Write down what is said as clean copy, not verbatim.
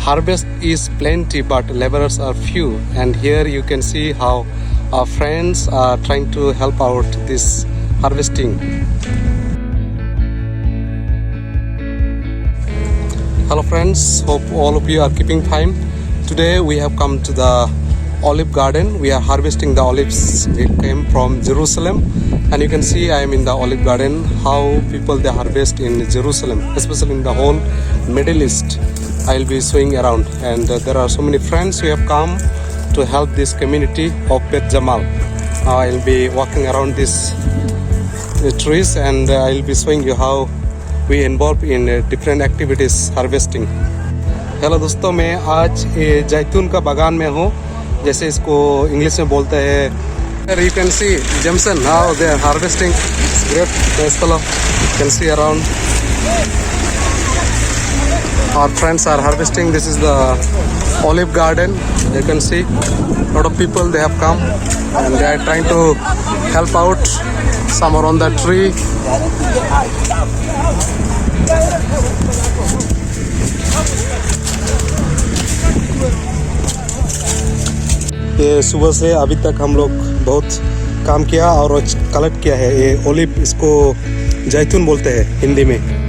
harvest is plenty but laborers are few, and here you can see how our friends are trying to help out this harvesting. Hello friends, hope all of you are keeping fine. Today we have come to the olive garden. We are harvesting the olives. We came from Jerusalem, and you can see I am in the olive garden. How people they harvest in Jerusalem, especially in the whole Middle East. I'll be showing around, and there are so many friends who have come to help this community of Beit Gemal. I'll be walking around these trees, and I'll be showing you how we involve in different activities harvesting. Hello दोस्तों, मैं आज जैतून का बागान में हूँ, जैसे इसको इंग्लिश में बोलते हैं. You can see Jameson, how they are harvesting. Great, nice fellow. You can see around. Our friends are harvesting. This is the olive garden. You can see a lot of people they have come, and they are trying to help out. Some are on the tree. ये सुबह से अभी तक हम लोग बहुत काम किया और कलेक्ट किया है. ये ओलिव, इसको जैतून बोलते हैं हिंदी में.